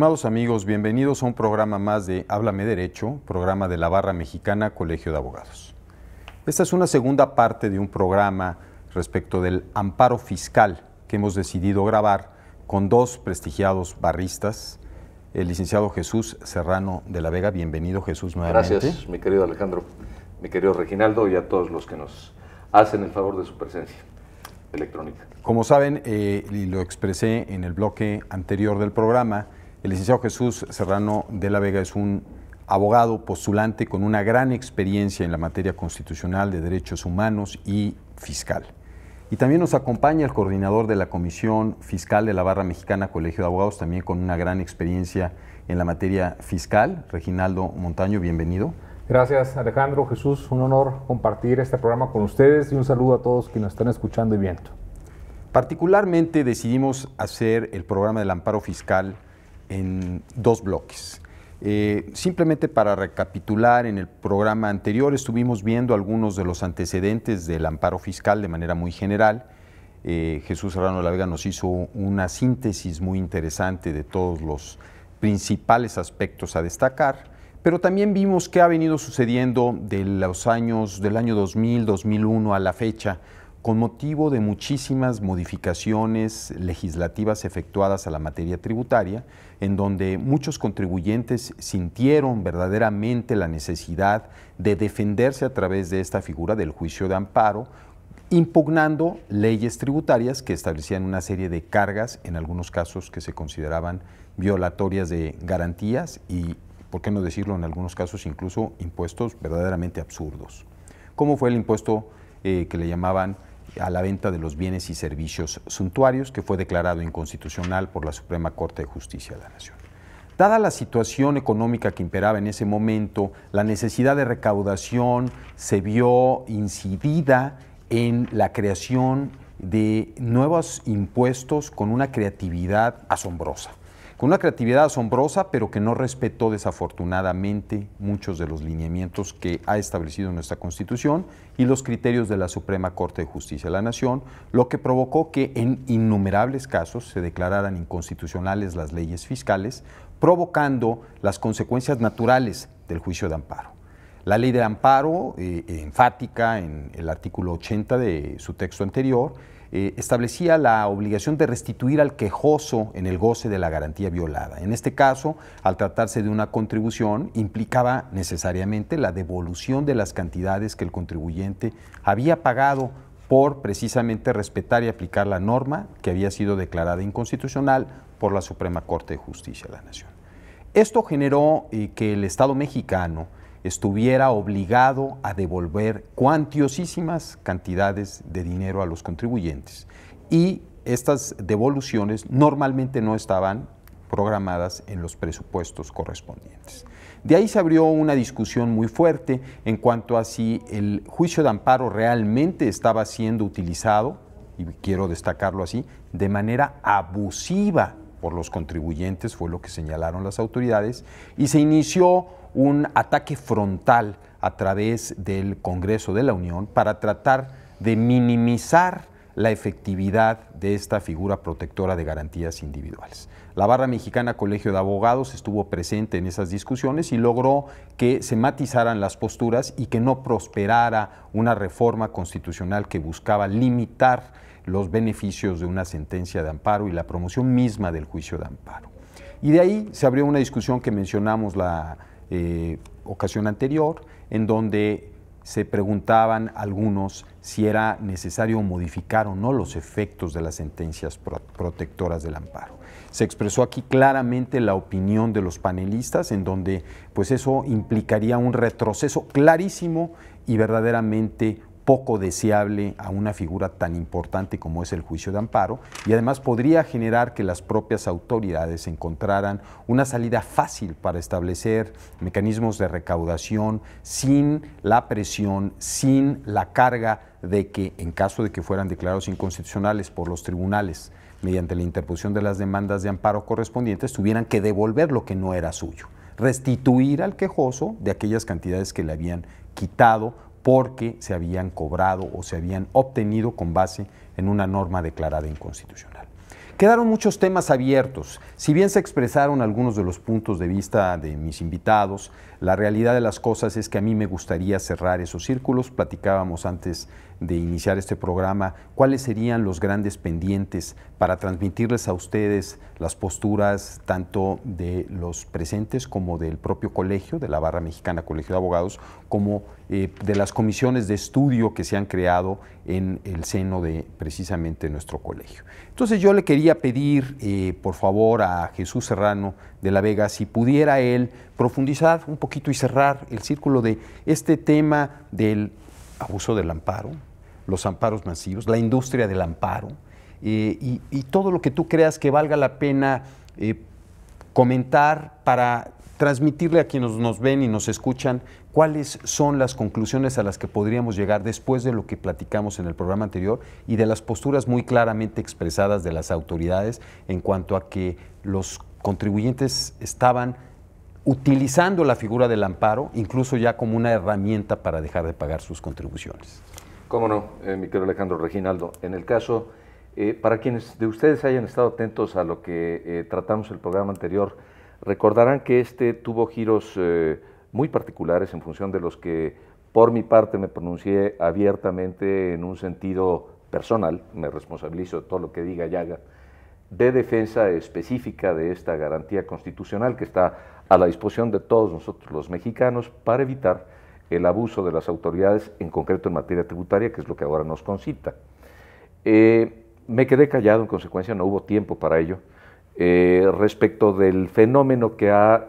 Estimados amigos, bienvenidos a un programa más de Háblame Derecho, programa de la Barra Mexicana Colegio de Abogados. Esta es una segunda parte de un programa respecto del amparo fiscal que hemos decidido grabar con dos prestigiados barristas, el licenciado Jesús Serrano de la Vega. Bienvenido, Jesús, nuevamente. Gracias, mi querido Alejandro, mi querido Reginaldo y a todos los que nos hacen el favor de su presencia electrónica. Como saben, y lo expresé en el bloque anterior del programa, el licenciado Jesús Serrano de la Vega es un abogado postulante con una gran experiencia en la materia constitucional de derechos humanos y fiscal. Y también nos acompaña el coordinador de la Comisión Fiscal de la Barra Mexicana Colegio de Abogados, también con una gran experiencia en la materia fiscal, Reginaldo Montaño, bienvenido. Gracias, Alejandro, Jesús, un honor compartir este programa con ustedes y un saludo a todos quienes nos están escuchando y viendo. Particularmente decidimos hacer el programa del amparo fiscal en dos bloques. Simplemente para recapitular, en el programa anterior estuvimos viendo algunos de los antecedentes del amparo fiscal de manera muy general. Jesús Serrano de la Vega nos hizo una síntesis muy interesante de todos los principales aspectos a destacar, pero también vimos qué ha venido sucediendo del año 2000, 2001 a la fecha, con motivo de muchísimas modificaciones legislativas efectuadas a la materia tributaria, en donde muchos contribuyentes sintieron verdaderamente la necesidad de defenderse a través de esta figura del juicio de amparo, impugnando leyes tributarias que establecían una serie de cargas, en algunos casos que se consideraban violatorias de garantías y, por qué no decirlo, en algunos casos incluso impuestos verdaderamente absurdos, como fue el impuesto que le llamaban a la venta de los bienes y servicios suntuarios, que fue declarado inconstitucional por la Suprema Corte de Justicia de la Nación. Dada la situación económica que imperaba en ese momento, la necesidad de recaudación se vio incidida en la creación de nuevos impuestos con una creatividad asombrosa. Pero que no respetó desafortunadamente muchos de los lineamientos que ha establecido nuestra Constitución y los criterios de la Suprema Corte de Justicia de la Nación, lo que provocó que en innumerables casos se declararan inconstitucionales las leyes fiscales, provocando las consecuencias naturales del juicio de amparo. La ley de amparo, enfática en el artículo 80 de su texto anterior, establecía la obligación de restituir al quejoso en el goce de la garantía violada. En este caso, al tratarse de una contribución, implicaba necesariamente la devolución de las cantidades que el contribuyente había pagado por precisamente respetar y aplicar la norma que había sido declarada inconstitucional por la Suprema Corte de Justicia de la Nación. Esto generó que el Estado mexicano estuviera obligado a devolver cuantiosísimas cantidades de dinero a los contribuyentes, y estas devoluciones normalmente no estaban programadas en los presupuestos correspondientes. De ahí se abrió una discusión muy fuerte en cuanto a si el juicio de amparo realmente estaba siendo utilizado, y quiero destacarlo así, de manera abusiva por los contribuyentes, fue lo que señalaron las autoridades, y se inició un ataque frontal a través del Congreso de la Unión para tratar de minimizar la efectividad de esta figura protectora de garantías individuales. La Barra Mexicana Colegio de Abogados estuvo presente en esas discusiones y logró que se matizaran las posturas y que no prosperara una reforma constitucional que buscaba limitar los beneficios de una sentencia de amparo y la promoción misma del juicio de amparo. Y de ahí se abrió una discusión que mencionamos la ocasión anterior, en donde se preguntaban algunos si era necesario modificar o no los efectos de las sentencias protectoras del amparo. Se expresó aquí claramente la opinión de los panelistas, en donde pues eso implicaría un retroceso clarísimo y verdaderamente poco deseable a una figura tan importante como es el juicio de amparo, y además podría generar que las propias autoridades encontraran una salida fácil para establecer mecanismos de recaudación sin la presión, sin la carga de que, en caso de que fueran declarados inconstitucionales por los tribunales mediante la interposición de las demandas de amparo correspondientes, tuvieran que devolver lo que no era suyo, restituir al quejoso de aquellas cantidades que le habían quitado porque se habían cobrado o se habían obtenido con base en una norma declarada inconstitucional. quedaron muchos temas abiertos. Si bien se expresaron algunos de los puntos de vista de mis invitados, la realidad de las cosas es que a mí me gustaría cerrar esos círculos. Platicábamos antes de iniciar este programa cuáles serían los grandes pendientes para transmitirles a ustedes las posturas tanto de los presentes como del propio colegio, de la Barra Mexicana Colegio de Abogados, como de las comisiones de estudio que se han creado en el seno de precisamente nuestro colegio. Entonces yo le quería pedir, por favor, a Jesús Serrano de la Vega, si pudiera él profundizar un poquito y cerrar el círculo de este tema del abuso del amparo, los amparos masivos, la industria del amparo, y todo lo que tú creas que valga la pena comentar para transmitirle a quienes nos ven y nos escuchan cuáles son las conclusiones a las que podríamos llegar después de lo que platicamos en el programa anterior y de las posturas muy claramente expresadas de las autoridades en cuanto a que los contribuyentes estaban utilizando la figura del amparo incluso ya como una herramienta para dejar de pagar sus contribuciones. Cómo no, mi querido Alejandro Reginaldo. En el caso, para quienes de ustedes hayan estado atentos a lo que tratamos en el programa anterior, recordarán que este tuvo giros muy particulares en función de los que por mi parte me pronuncié abiertamente en un sentido personal, me responsabilizo de todo lo que diga y haga, de defensa específica de esta garantía constitucional que está a la disposición de todos nosotros los mexicanos para evitar el abuso de las autoridades, en concreto en materia tributaria, que es lo que ahora nos concita. Me quedé callado, en consecuencia no hubo tiempo para ello, respecto del fenómeno que ha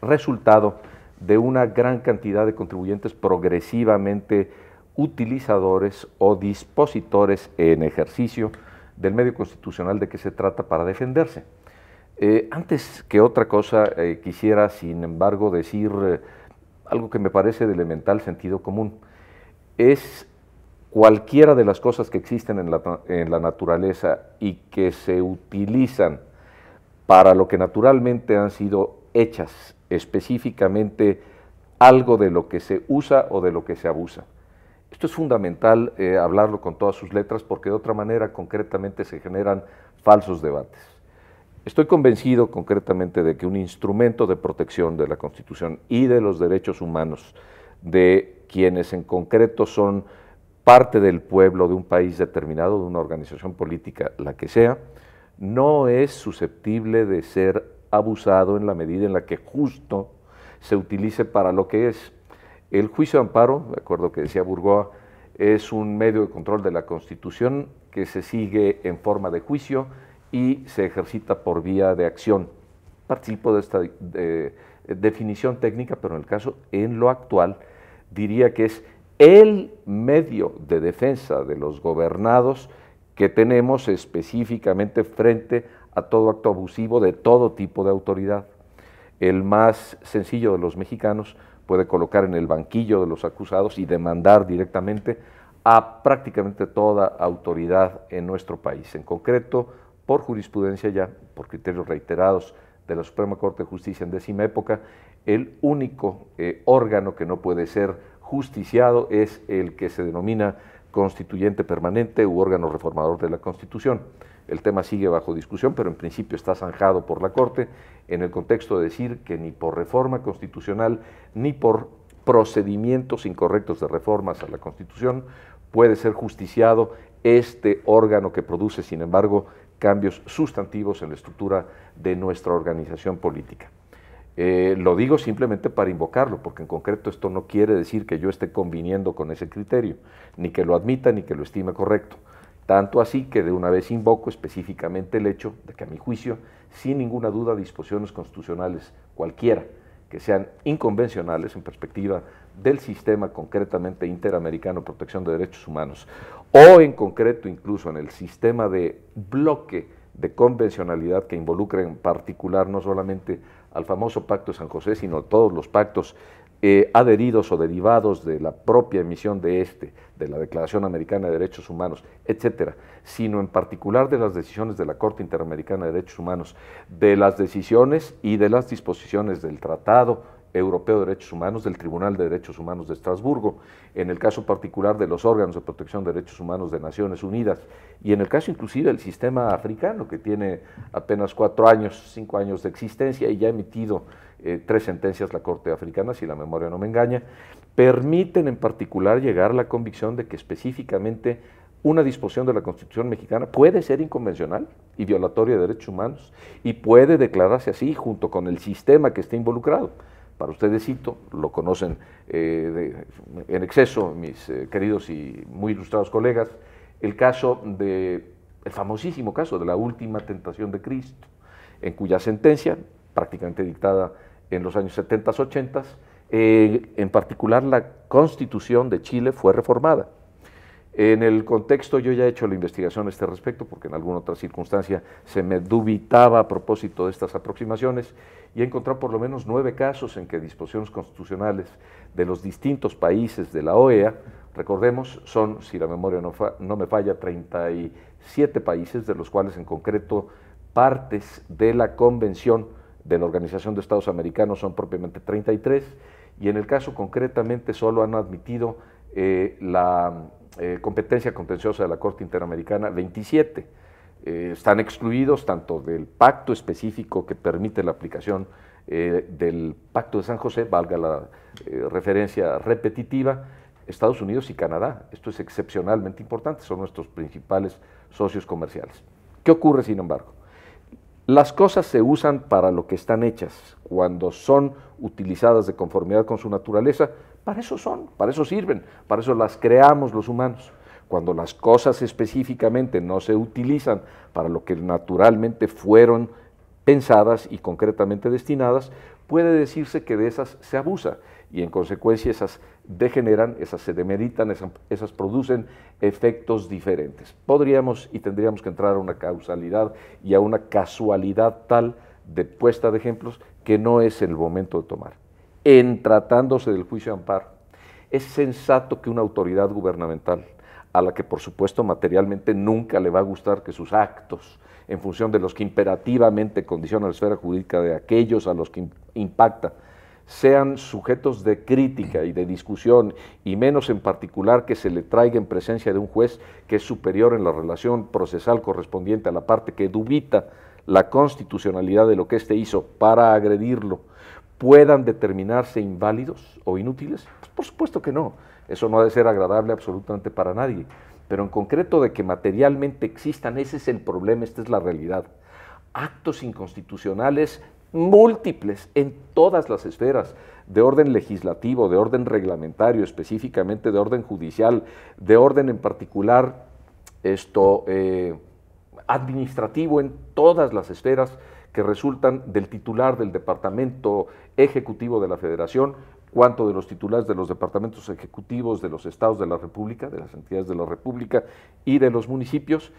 resultado de una gran cantidad de contribuyentes progresivamente utilizadores o dispositores en ejercicio del medio constitucional de que se trata para defenderse. Antes que otra cosa, quisiera, sin embargo, decir algo que me parece de elemental sentido común. Es cualquiera de las cosas que existen en la naturaleza y que se utilizan para lo que naturalmente han sido hechas, específicamente algo de lo que se usa o de lo que se abusa. Esto es fundamental hablarlo con todas sus letras porque de otra manera concretamente se generan falsos debates. Estoy convencido concretamente de que un instrumento de protección de la Constitución y de los derechos humanos de quienes en concreto son parte del pueblo de un país determinado, de una organización política, la que sea, no es susceptible de ser abusado en la medida en la que justo se utilice para lo que es. El juicio de amparo, de acuerdo a lo que decía Burgoa, es un medio de control de la Constitución que se sigue en forma de juicio y se ejercita por vía de acción. Participo de esta definición técnica, pero en el caso, en lo actual, diría que es el medio de defensa de los gobernados que tenemos específicamente frente a todo acto abusivo de todo tipo de autoridad. El más sencillo de los mexicanos puede colocar en el banquillo de los acusados y demandar directamente a prácticamente toda autoridad en nuestro país. En concreto, por jurisprudencia ya, por criterios reiterados de la Suprema Corte de Justicia en 10ª época, el único órgano que no puede ser justiciado es el que se denomina constituyente permanente u órgano reformador de la Constitución. El tema sigue bajo discusión, pero en principio está zanjado por la Corte en el contexto de decir que ni por reforma constitucional ni por procedimientos incorrectos de reformas a la Constitución puede ser justiciado este órgano que produce, sin embargo, cambios sustantivos en la estructura de nuestra organización política. Lo digo simplemente para invocarlo, porque en concreto esto no quiere decir que yo esté conviniendo con ese criterio, ni que lo admita ni que lo estime correcto. Tanto así que de una vez invoco específicamente el hecho de que a mi juicio, sin ninguna duda, disposiciones constitucionales cualquiera que sean inconvencionales en perspectiva del sistema concretamente interamericano de protección de derechos humanos, o en concreto incluso en el sistema de bloque de convencionalidad que involucra en particular no solamente al famoso Pacto de San José, sino todos los pactos adheridos o derivados de la propia emisión de la Declaración Americana de Derechos Humanos, etcétera, sino en particular de las decisiones de la Corte Interamericana de Derechos Humanos, de las decisiones y de las disposiciones del tratado Europeo de Derechos Humanos, del Tribunal de Derechos Humanos de Estrasburgo, en el caso particular de los órganos de protección de derechos humanos de Naciones Unidas, y en el caso inclusive del sistema africano, que tiene apenas 4 años, 5 años de existencia y ya ha emitido 3 sentencias la Corte Africana, si la memoria no me engaña, permiten en particular llegar a la convicción de que específicamente una disposición de la Constitución mexicana puede ser inconvencional y violatoria de derechos humanos y puede declararse así junto con el sistema que esté involucrado. Para ustedes cito, lo conocen en exceso mis queridos y muy ilustrados colegas, el famosísimo caso de la última tentación de Cristo, en cuya sentencia, prácticamente dictada en los años 70, 80, en particular la Constitución de Chile fue reformada. En el contexto, yo ya he hecho la investigación a este respecto, porque en alguna otra circunstancia se me dubitaba a propósito de estas aproximaciones, y he encontrado por lo menos 9 casos en que disposiciones constitucionales de los distintos países de la OEA, recordemos, son, si la memoria no me falla, 37 países, de los cuales en concreto partes de la Convención de la Organización de Estados Americanos son propiamente 33, y en el caso concretamente solo han admitido la competencia contenciosa de la Corte Interamericana 27. Están excluidos tanto del pacto específico que permite la aplicación del Pacto de San José, valga la referencia repetitiva, Estados Unidos y Canadá. Esto es excepcionalmente importante, son nuestros principales socios comerciales. ¿Qué ocurre, sin embargo? Las cosas se usan para lo que están hechas. Cuando son utilizadas de conformidad con su naturaleza, para eso son, para eso sirven, para eso las creamos los humanos. Cuando las cosas específicamente no se utilizan para lo que naturalmente fueron pensadas y concretamente destinadas, puede decirse que de esas se abusa y en consecuencia esas degeneran, esas se demeritan, esas producen efectos diferentes. Podríamos y tendríamos que entrar a una causalidad y a una casualidad tal de puesta de ejemplos que no es el momento de tomar. En tratándose del juicio de amparo, es sensato que una autoridad gubernamental, a la que por supuesto materialmente nunca le va a gustar que sus actos, en función de los que imperativamente condicionan la esfera jurídica de aquellos a los que impacta, sean sujetos de crítica y de discusión, y menos en particular que se le traiga en presencia de un juez que es superior en la relación procesal correspondiente a la parte que dubita la constitucionalidad de lo que éste hizo para agredirlo, puedan determinarse inválidos o inútiles? Pues por supuesto que no, eso no ha de ser agradable absolutamente para nadie, pero en concreto de que materialmente existan, ese es el problema, esta es la realidad. Actos inconstitucionales múltiples en todas las esferas, de orden legislativo, de orden reglamentario, específicamente de orden judicial, de orden en particular administrativo en todas las esferas que resultan del titular del Departamento Ejecutivo de la Federación, cuanto de los titulares de los departamentos ejecutivos de los estados de la República, de las entidades de la República y de los municipios.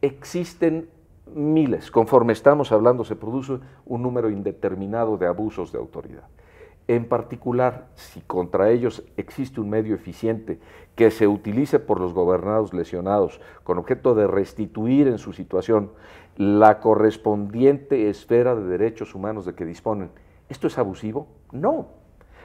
Existen miles, conforme estamos hablando se produce un número indeterminado de abusos de autoridad. En particular, si contra ellos existe un medio eficiente que se utilice por los gobernados lesionados con objeto de restituir en su situación la correspondiente esfera de derechos humanos de que disponen, ¿esto es abusivo? No.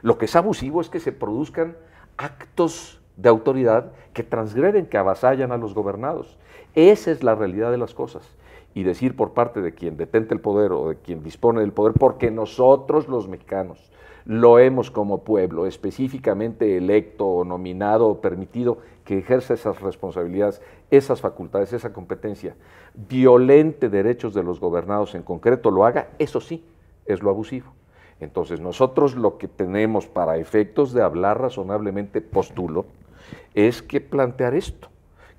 Lo que es abusivo es que se produzcan actos de autoridad que transgreden, que avasallan a los gobernados. Esa es la realidad de las cosas. Y decir por parte de quien detente el poder o de quien dispone del poder, porque nosotros los mexicanos lo hemos como pueblo, específicamente electo o nominado o permitido que ejerza esas responsabilidades, esas facultades, esa competencia, violente derechos de los gobernados, en concreto lo haga, eso sí, es lo abusivo. Entonces nosotros lo que tenemos para efectos de hablar razonablemente, postulo, es que plantear esto.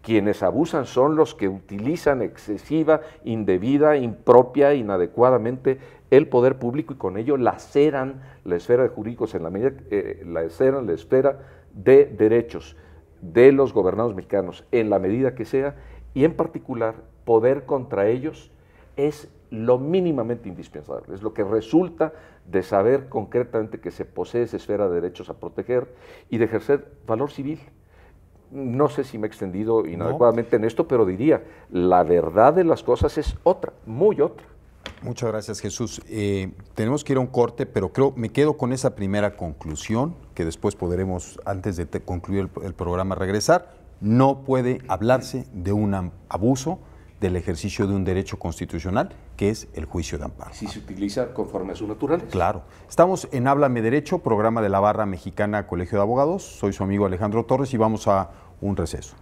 Quienes abusan son los que utilizan excesiva, indebida, impropia, inadecuadamente el poder público y con ello laceran la esfera de jurídicos en la medida, laceran la esfera de derechos de los gobernados mexicanos en la medida que sea, y en particular poder contra ellos es lo mínimamente indispensable, es lo que resulta de saber concretamente que se posee esa esfera de derechos a proteger y de ejercer valor civil. No sé si me he extendido inadecuadamente en esto, pero diría, la verdad de las cosas es otra, muy otra. Muchas gracias, Jesús. Tenemos que ir a un corte, pero me quedo con esa primera conclusión, que después podremos, antes de concluir el programa, regresar. No puede hablarse de un abuso del ejercicio de un derecho constitucional, que es el juicio de amparo. Si se utiliza conforme a sus naturales. Claro. Estamos en Háblame Derecho, programa de la Barra Mexicana Colegio de Abogados. Soy su amigo Alejandro Torres y vamos a un receso.